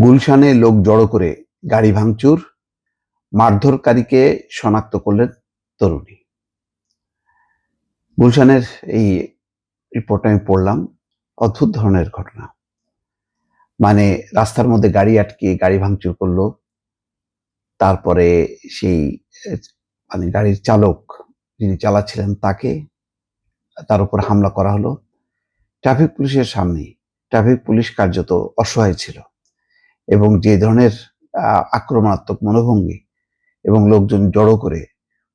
গুলশানে লোক জড়ো করে গাড়ি ভাঙচুর, মারধরকারীকে শনাক্ত করলেন তরুণী। গুলশানের এই রিপোর্ট আমি পড়লাম। অদ্ভুত ধরনের ঘটনা। মানে রাস্তার মধ্যে গাড়ি আটকিয়ে গাড়ি ভাঙচুর করলো। তারপরে সেই মানে গাড়ির চালক যিনি চালাচ্ছিলেন তার উপর হামলা করা হলো। ট্রাফিক পুলিশের সামনেই। ট্রাফিক পুলিশ কার্যত অসহায় ছিল এবং যে ধরনের আক্রমণাত্মক মনোভঙ্গি এবং লোকজন জড়ো করে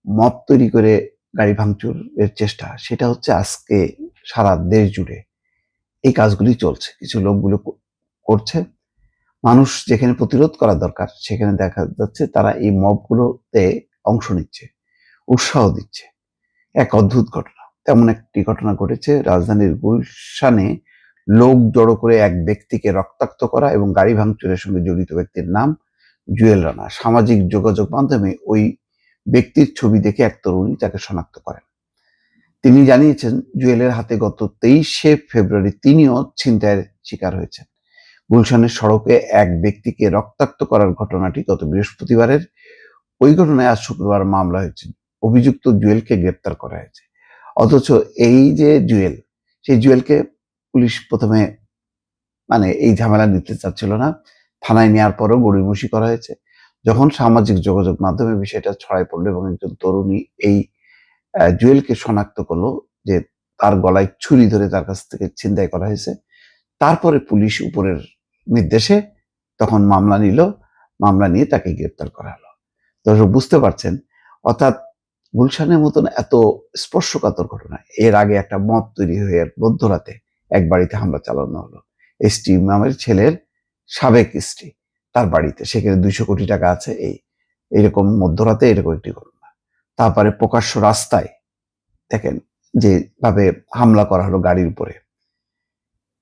মব তৈরি করে গাড়ি ভাঙচুরের চেষ্টা, সেটা হচ্ছে আজকে সারা দেশ জুড়ে এই কাজগুলি চলছে। কিছু লোকগুলো করছে। মানুষ যেখানে প্রতিরোধ করা দরকার সেখানে দেখা যাচ্ছে তারা এই মবগুলোতে অংশ নিচ্ছে, উৎসাহ দিচ্ছে। এক অদ্ভুত ঘটনা। তেমন একটি ঘটনা ঘটেছে রাজধানীর গুলশানে। লোক জড়ো করে এক ব্যক্তিকে রক্তাক্ত করা এবং গাড়ি ভাঙচুরের সঙ্গে জড়িত ব্যক্তির নাম জুয়েল রানা। সামাজিক যোগাযোগ মাধ্যমে ওই ব্যক্তির ছবি দেখে এক তরুণী তাকে শনাক্ত করেন। তিনি জানিয়েছেন, জুয়েলের হাতে গত 23শে ফেব্রুয়ারি তিনিও ছিনতাইয়ের শিকার হয়েছেন। গুলশানের সড়কে এক ব্যক্তিকে রক্তাক্ত করার ঘটনাটি গত বৃহস্পতিবারের। ওই ঘটনায় আজ শুক্রবার মামলা হয়েছে। অভিযুক্ত জুয়েলকে গ্রেপ্তার করা হয়েছে। অথচ এই যে জুয়েল, সেই জুয়েলকে পুলিশ প্রথমে এই ঝামেলা নিতে চাচ্ছিল না। থানায় নেওয়ার পরও গড়িমসি করা হয়েছে। যখন সামাজিক যোগাযোগ মাধ্যমে বিষয়টা ছড়ায় পড়লো এবং একজন তরুণী এই জুয়েলকে শনাক্ত করলো যে তার গলায় ছুরি ধরে তার কাছ থেকে ছিনতাই করা হয়েছে, তারপরে পুলিশ উপরের নির্দেশে তখন মামলা নিল। মামলা নিয়ে তাকে গ্রেপ্তার করা হলো। দর্শক বুঝতে পারছেন, অর্থাৎ গুলশানের মতন এত স্পর্শকাতর ঘটনা। এর আগে একটা মব তৈরি হয়ে মধ্যরাতে এক বাড়িতে হামলা চালানো হলো। এসটি ইমামের ছেলের সাবেক স্ত্রী, তার বাড়িতে, সেখানে 200 কোটি টাকা আছে। এইরকম মধ্যরাতে এরকম একটি ঘটনা। তারপরে প্রকাশ্য রাস্তায় দেখেন যেভাবে হামলা করা হলো গাড়ির উপরে।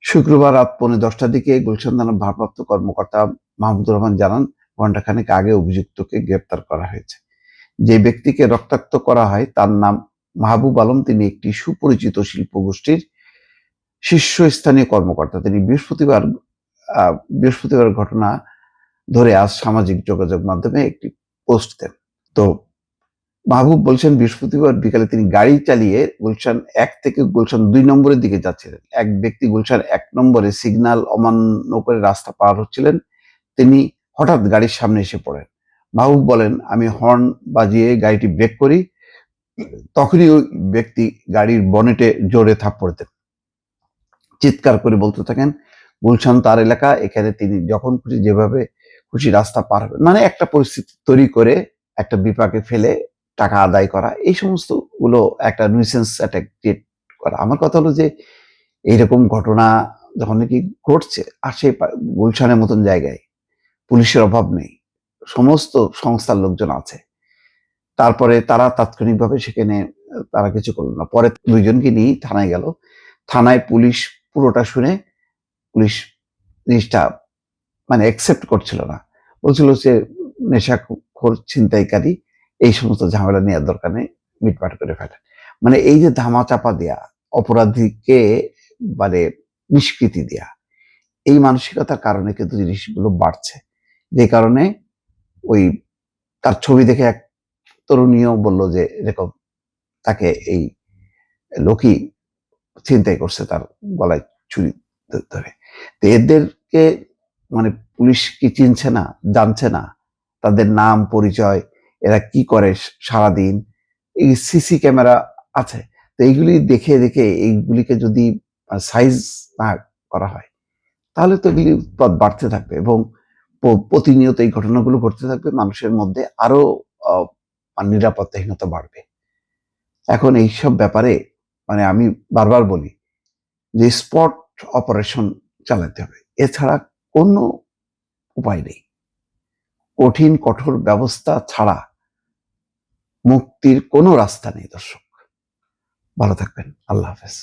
শুক্রবার রাত 10:45টার দিকে গুলশান থানার ভারপ্রাপ্ত কর্মকর্তা মাহমুদুর রহমান জানান, ঘণ্টাখানেক আগে অভিযুক্তকে গ্রেপ্তার করা হয়েছে। যে ব্যক্তিকে রক্তাক্ত করা হয় তার নাম মাহবুব আলম। তিনি একটি সুপরিচিত শিল্প গোষ্ঠীর শীর্ষস্থানীয় কর্মকর্তা। তিনি বৃহস্পতিবার ঘটনা ধরে আজ সামাজিক যোগাযোগ মাধ্যমে একটি পোস্ট দেন। তো মাহবুব বলছেন, বৃহস্পতিবার বিকালে তিনি গাড়ি চালিয়ে গুলশান 1 থেকে গুলশান 2 নম্বরের দিকে যাচ্ছিলেন। এক ব্যক্তি গুলশান 1 নম্বরে সিগন্যাল অমান্য করে রাস্তা পার হচ্ছিলেন। তিনি হঠাৎ গাড়ির সামনে এসে পড়েন। মাহবুব বলেন, আমি হর্ন বাজিয়ে গাড়িটি ব্রেক করি। তখনই ওই ব্যক্তি গাড়ির বনেটে জোরে থাপ্পড় দেন। চিৎকার করে বলতে থাকেন, গুলশান তার এলাকা, এখানে তিনি যখন খুশি যেভাবে খুশি রাস্তা পার হবেন। একটা পরিস্থিতি তৈরি করে একটা বিপাকে ফেলে টাকা আদায় করা, এই সমস্ত গুলো একটা নিউসেন্স অ্যাটাক ক্রিয়েট করা। আমার কথা হলো যে এইরকম ঘটনা যখন নাকি ঘটছে, গুলশানের মতন জায়গায় পুলিশের অভাব নেই, সমস্ত সংস্থার লোকজন আছে। তারপরে তারা তাৎক্ষণিকভাবে সেখানে তারা কিছু করলো না। পরে 2 জনকে নিয়ে থানায় গেল। থানায় পুলিশ পুরোটা শুনে পুলিশ জিনিসটা অ্যাকসেপ্ট করছিল না। বলছিল যে নেশাখোর, ছিনতাইকারী, এই সমস্ত ঝামেলা নেওয়ার দরকার নেই, মিটমাট করে ফেলে। এই যে ধামাচাপা দেয়া, অপরাধীকে নিষ্কৃতি দেয়া, এই মানসিকতার কারণে কিন্তু জিনিসগুলো বাড়ছে। যে কারণে ওই তার ছবি দেখে এক তরুণীও বলল যে এরকম তাকে এই লোকই ছিনতাই করছে, তার গলায় ছুরি ধরে। তো এদেরকে পুলিশ কি চিনছে না, জানছে না তাদের নাম পরিচয়, এরা কি করে সারাদিন? এই সিসি ক্যামেরা আছে, তো এইগুলি দেখে দেখে এইগুলিকে যদি সাইজ না করা হয় তাহলে তো এগুলি উৎপাত বাড়তে থাকবে এবং প্রতিনিয়ত এই ঘটনাগুলো ঘটতে থাকবে। মানুষের মধ্যে আরো নিরাপত্তাহীনতা বাড়বে। এখন এইসব ব্যাপারে আমি বারবার বলি যে স্পট অপারেশন চালাতে হবে, এছাড়া কোনো উপায় নেই। কঠিন কঠোর ব্যবস্থা ছাড়া মুক্তির কোনো রাস্তা নেই। দর্শক ভালো থাকবেন। আল্লাহ হাফেজ।